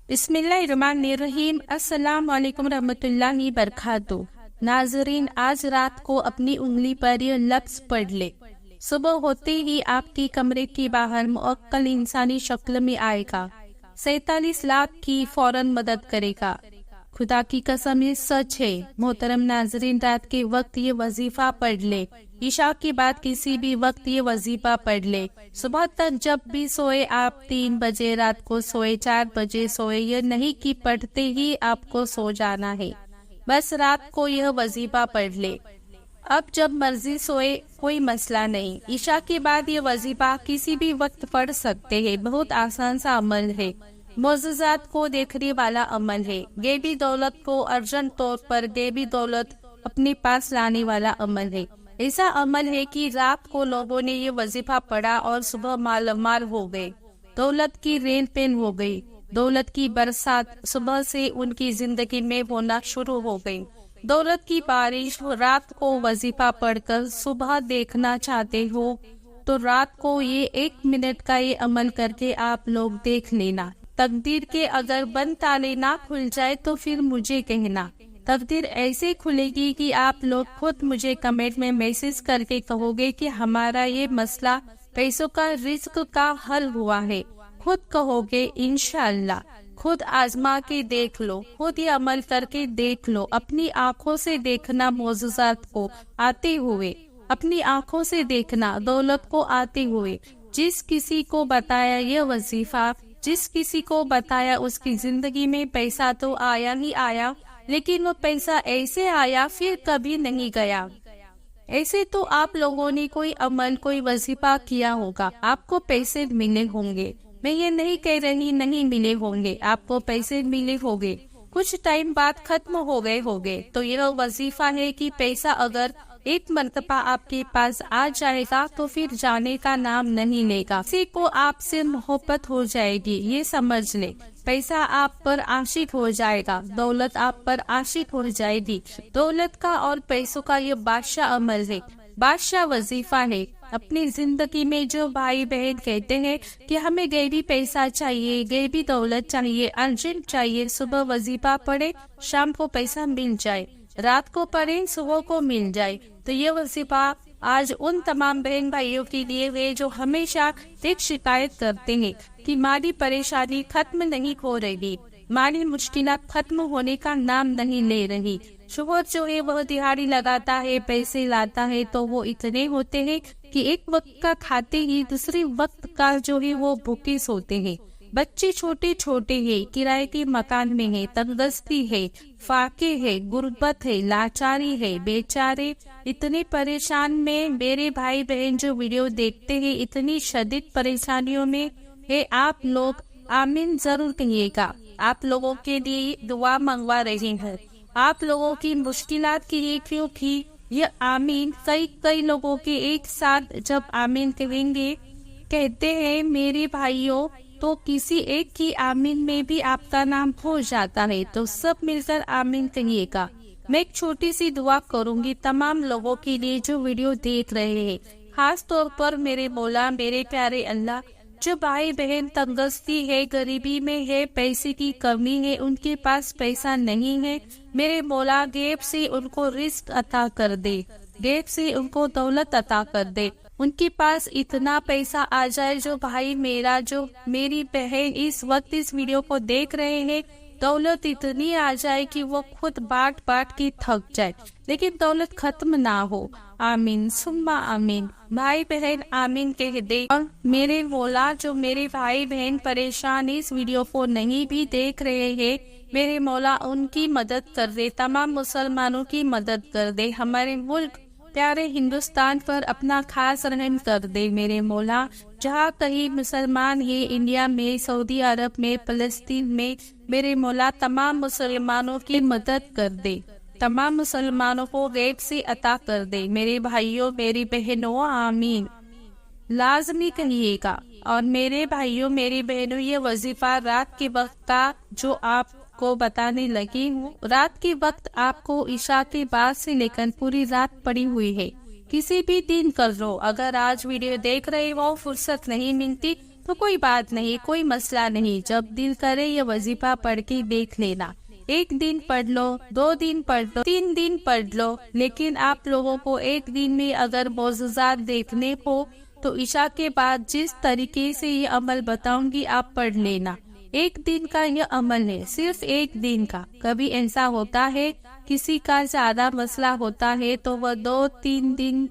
بسم اللہ الرحمن الرحیم۔ السلام علیکم رحمۃ اللہ وبرکاتہ۔ ناظرین، آج رات کو اپنی انگلی پر یہ لفظ پڑھ لے۔ صبح ہوتے ہی آپ کی کمرے کے باہر معقل انسانی شکل میں آئے گا، 47 لاکھ کی فوراً مدد کرے گا۔ خدا کی قسم یہ سچ ہے۔ محترم ناظرین، رات کے وقت یہ وظیفہ پڑھ لے، عشاء کے بعد کسی بھی وقت یہ وظیفہ پڑھ لے۔ صبح تک جب بھی سوئے، آپ 3 بجے رات کو سوئے، 4 بجے سوئے، یہ نہیں کہ پڑھتے ہی آپ کو سو جانا ہے، بس رات کو یہ وظیفہ پڑھ لے۔ اب جب مرضی سوئے، کوئی مسئلہ نہیں۔ عشاء کے بعد یہ وظیفہ کسی بھی وقت پڑھ سکتے ہیں۔ بہت آسان سا عمل ہے، معجزات کو دیکھنے والا عمل ہے، غیبی دولت کو ارجنٹ طور پر غیبی دولت اپنے پاس لانے والا عمل ہے۔ ایسا عمل ہے کہ رات کو لوگوں نے یہ وظیفہ پڑھا اور صبح مال مال ہو گئے، دولت کی رین پین ہو گئی، دولت کی برسات صبح سے ان کی زندگی میں ہونا شروع ہو گئی۔ دولت کی بارش رات کو وظیفہ پڑھ کر صبح دیکھنا چاہتے ہو تو رات کو یہ 1 منٹ کا یہ عمل کر کے آپ لوگ دیکھ لینا۔ تقدیر کے اگر بند تالے نہ کھل جائے تو پھر مجھے کہنا، تقدیر ایسے کھلے گی کہ آپ لوگ خود مجھے کمنٹ میں میسج کر کے کہو گے کہ ہمارا یہ مسئلہ پیسوں کا، رزق کا حل ہوا ہے۔ خود کہو گے انشاءاللہ۔ خود آزما کے دیکھ لو، خود یہ عمل کر کے دیکھ لو، اپنی آنکھوں سے دیکھنا معجزات کو آتے ہوئے، اپنی آنکھوں سے دیکھنا دولت کو آتے ہوئے۔ جس کسی کو بتایا یہ وظیفہ، جس کسی کو بتایا اس کی زندگی میں پیسہ تو آیا ہی آیا، لیکن وہ پیسہ ایسے آیا پھر کبھی نہیں گیا۔ ایسے تو آپ لوگوں نے کوئی عمل، کوئی وظیفہ کیا ہوگا، آپ کو پیسے ملے ہوں گے۔ میں یہ نہیں کہہ رہی نہیں ملے ہوں گے، آپ کو پیسے ملے ہوں گے، کچھ ٹائم بعد ختم ہو گئے ہوگے۔ تو یہ وظیفہ ہے کہ پیسہ اگر ایک مرتبہ آپ کے پاس آ جائے گا تو پھر جانے کا نام نہیں لے گا۔ کسی کو آپ سے محبت ہو جائے گی، یہ سمجھ لے۔ پیسہ آپ پر عاشق ہو جائے گا، دولت آپ پر عاشق ہو جائے گی۔ دولت کا اور پیسوں کا یہ بادشاہ عمل ہے، بادشاہ وظیفہ ہے۔ اپنی زندگی میں جو بھائی بہن کہتے ہیں کہ ہمیں غیبی پیسہ چاہیے، غیبی دولت چاہیے، ارجنٹ چاہیے، صبح وظیفہ پڑھے، شام کو پیسہ مل جائے، رات کو پڑھیں، صبح کو مل جائے، تو یہ وظیفہ آج ان تمام بہن بھائیوں کے لیے ہے جو ہمیشہ ایک شکایت کرتے ہیں کہ مالی پریشانی ختم نہیں ہو رہی، مالی مشکلات ختم ہونے کا نام نہیں لے رہی۔ شوہر جو ہے وہ دہاڑی لگاتا ہے، پیسے لاتا ہے تو وہ اتنے ہوتے ہیں کہ ایک وقت کا کھاتے ہی دوسری وقت کا جو ہے وہ بھوکے سوتے ہیں۔ بچے چھوٹے چھوٹے ہیں، کرائے کے مکان میں ہے، تندرستی ہے، فاقے ہے، غربت ہے، لاچاری ہے، بیچارے اتنے پریشان میں۔ میرے بھائی بہن جو ویڈیو دیکھتے ہیں اتنی شدید پریشانیوں میں ہے، آپ لوگ آمین ضرور کہیے گا۔ آپ لوگوں کے لیے دعا منگوا رہی ہوں، آپ لوگوں کی مشکلات کے لیے، کیونکہ یہ آمین کئی لوگوں کے ایک ساتھ جب آمین کہیں گے، کہتے ہیں میرے بھائیوں، تو کسی ایک کی آمین میں بھی آپ کا نام ہو جاتا ہے، تو سب مل کر آمین کہیے گا۔ میں ایک چھوٹی سی دعا کروں گی تمام لوگوں کے لیے جو ویڈیو دیکھ رہے ہیں، خاص طور پر میرے مولا، میرے پیارے اللہ، جو بھائی بہن تندرستی ہے، غریبی میں ہے، پیسے کی کمی ہے، ان کے پاس پیسہ نہیں ہے، میرے مولا غیب سے ان کو رزق عطا کر دے، غیب سے ان کو دولت عطا کر دے، ان کے پاس اتنا پیسہ آ جائے جو بھائی میرا، جو میری بہن اس وقت اس ویڈیو کو دیکھ رہے ہیں، دولت اتنی آ جائے کہ وہ خود بانٹ کے تھک جائے، لیکن دولت ختم نہ ہو۔ آمین ثم آمین۔ بھائی بہن آمین کہہ دے۔ اور میرے مولا، جو میرے بھائی بہن پریشان اس ویڈیو کو نہیں بھی دیکھ رہے ہیں، میرے مولا ان کی مدد کر دے، تمام مسلمانوں کی مدد کر دے، ہمارے ملک پیارے ہندوستان پر اپنا خاص رحم کر دے میرے مولا۔ جہاں کہیں مسلمان ہے، انڈیا میں، سعودی عرب میں، فلسطین میں، میرے مولا تمام مسلمانوں کی مدد کر دے، تمام مسلمانوں کو غیب سے عطا کر دے۔ میرے بھائیوں، میری بہنوں، آمین لازمی کہیے گا۔ اور میرے بھائیوں، میری بہنوں، یہ وظیفہ رات کے وقت کا جو آپ کو بتانے لگی ہوں، رات کے وقت آپ کو عشاء کے بعد سے لے کر پوری رات پڑی ہوئی ہے، کسی بھی دن کر لو۔ اگر آج ویڈیو دیکھ رہے ہو، فرصت نہیں ملتی تو کوئی بات نہیں، کوئی مسئلہ نہیں، جب دل کرے یہ وظیفہ پڑھ کے دیکھ لینا۔ 1 دن پڑھ لو، 2 دن پڑھ لو، 3 دن پڑھ لو، لیکن آپ لوگوں کو 1 دن میں اگر معجزات دیکھنے ہو تو عشاء کے بعد جس طریقے سے یہ عمل بتاؤں گی آپ پڑھ لینا۔ 1 دن کا یہ عمل ہے، صرف 1 دن کا۔ کبھی ایسا ہوتا ہے کسی کا زیادہ مسئلہ ہوتا ہے تو وہ 2-3 دن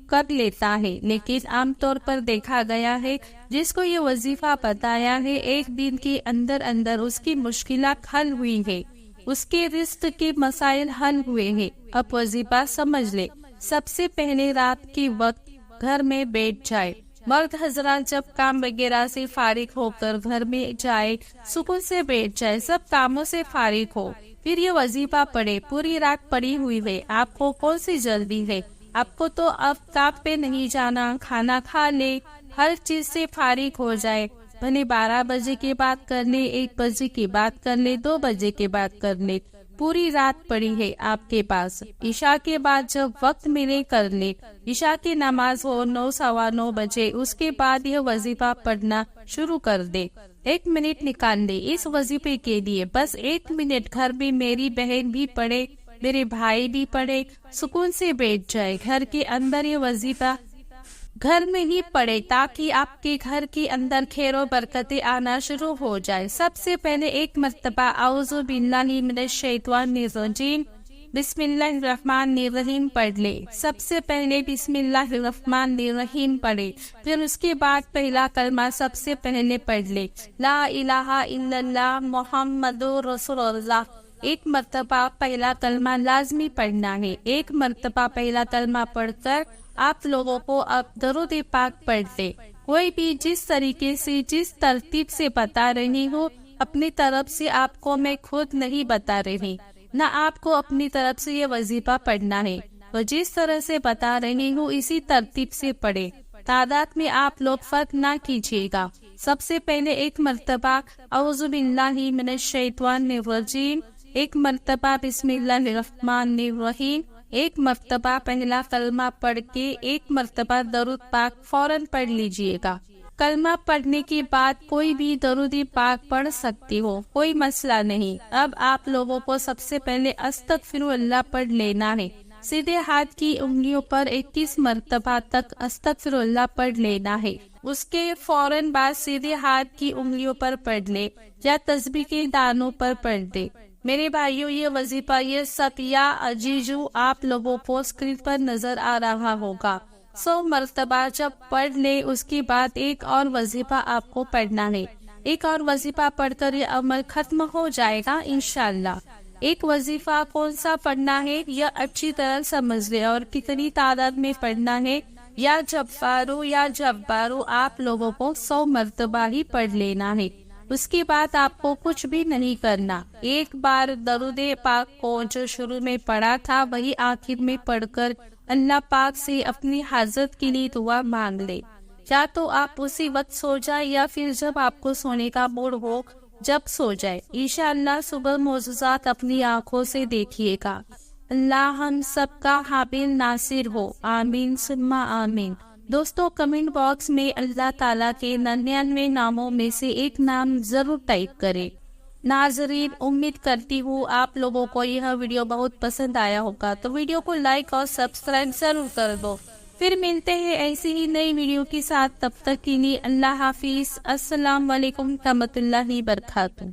کر لیتا ہے، لیکن عام طور پر دیکھا گیا ہے جس کو یہ وظیفہ بتایا ہے 1 دن کے اندر اندر اس کی مشکلات حل ہوئی ہے، اس کے رزق کے مسائل حل ہوئے ہیں۔ اب وظیفہ سمجھ لے۔ سب سے پہلے رات کے وقت گھر میں بیٹھ جائے۔ مرد حضرات جب کام وغیرہ سے فارغ ہو کر گھر میں جائے، سکون سے بیٹھ جائے، سب کاموں سے فارغ ہو، پھر یہ وظیفہ پڑھے۔ پوری رات پڑی ہوئی ہے، آپ کو کون سی جلدی ہے؟ آپ کو تو اب کام پہ نہیں جانا، کھانا کھا لے، ہر چیز سے فارغ ہو جائے۔ بھلے 12 بجے کے بعد کر لے، 1 بجے کے بعد کر لے، 2 بجے کے بعد کر لے، پوری رات پڑی ہے آپ کے پاس۔ عشاء کے بعد جب وقت ملے کر لے۔ عشاء کی نماز ہو 9 سوا 9 بجے، اس کے بعد یہ وظیفہ پڑھنا شروع کر دے۔ 1 منٹ نکال دے اس وظیفے کے لیے، بس 1 منٹ۔ گھر میں میری بہن بھی پڑھے، میرے بھائی بھی پڑھے، سکون سے بیٹھ جائے۔ گھر کے اندر یہ وظیفہ گھر میں ہی پڑھے تاکہ آپ کے گھر کے اندر خیر و برکتیں آنا شروع ہو جائے۔ سب سے پہلے 1 مرتبہ اعوذ باللہ من الشیطان الرجیم بسم اللہ الرحمن الرحیم پڑھ لے۔ سب سے پہلے بسم اللہ الرحمن الرحیم پڑھے، پھر اس کے بعد پہلا کلمہ سب سے پہلے پڑھ لے، لا الہ الا اللہ محمد رسول اللہ۔ 1 مرتبہ پہلا کلمہ لازمی پڑھنا ہے۔ 1 مرتبہ پہلا کلمہ پڑھ کر آپ لوگوں کو اب درود پاک پڑھتے۔ کوئی بھی جس طریقے سے جس ترتیب سے بتا رہی ہوں اپنی طرف سے آپ کو میں خود نہیں بتا رہی، نہ آپ کو اپنی طرف سے یہ وظیفہ پڑھنا ہے، تو جس طرح سے بتا رہی ہوں اسی ترتیب سے پڑھے۔ تعداد میں آپ لوگ فرق نہ کیجیے گا۔ سب سے پہلے 1 مرتبہ اعوذ باللہ من الشیطان الرجیم، 1 مرتبہ بسم اللہ الرحمن الرحیم، 1 مرتبہ پہلا کلمہ پڑھ کے 1 مرتبہ درود پاک فوراً پڑھ لیجئے گا۔ کلمہ پڑھنے کے بعد کوئی بھی درود پاک پڑھ سکتی ہو، کوئی مسئلہ نہیں۔ اب آپ لوگوں کو سب سے پہلے استغفر اللہ پڑھ لینا ہے۔ سیدھے ہاتھ کی انگلیوں پر 21 مرتبہ تک استغفر اللہ پڑھ لینا ہے۔ اس کے فوراً بعد سیدھے ہاتھ کی انگلیوں پر پڑھ لے یا تسبیح کے دانوں پر پڑھ دے۔ میرے بھائیوں، یہ وظیفہ یہ سب یا عزیزو آپ لوگوں کو اسکرین پر نظر آ رہا ہوگا۔ 100 مرتبہ جب پڑھ لے اس کے بعد ایک اور وظیفہ آپ کو پڑھنا ہے۔ ایک اور وظیفہ پڑھ کر یہ عمل ختم ہو جائے گا انشاءاللہ۔ ایک وظیفہ کون سا پڑھنا ہے یہ اچھی طرح سمجھ لے، اور کتنی تعداد میں پڑھنا ہے۔ یا جبارو آپ لوگوں کو 100 مرتبہ ہی پڑھ لینا ہے۔ اس کے بعد آپ کو کچھ بھی نہیں کرنا۔ ایک بار درود پاک کو جو شروع میں پڑھا تھا وہی آخر میں پڑھ کر اللہ پاک سے اپنی حاجت کے لیے دعا مانگ لے۔ یا تو آپ اسی وقت سو جائے یا پھر جب آپ کو سونے کا موڈ ہو جب سو جائے۔ انشاءاللہ صبح معجزات اپنی آنکھوں سے دیکھیے گا۔ اللہ ہم سب کا حامل ناصر ہو، آمین ثم آمین۔ دوستو کمنٹ باکس میں اللہ تعالیٰ کے 99 ناموں میں سے ایک نام ضرور ٹائپ کریں۔ ناظرین، امید کرتی ہوں آپ لوگوں کو یہ ویڈیو بہت پسند آیا ہوگا، تو ویڈیو کو لائک اور سبسکرائب ضرور کر دو۔ پھر ملتے ہیں ایسی ہی نئی ویڈیو کے ساتھ، تب تک کے لیے اللہ حافظ۔ السلام علیکم ورحمۃ اللہ وبرکاتہ۔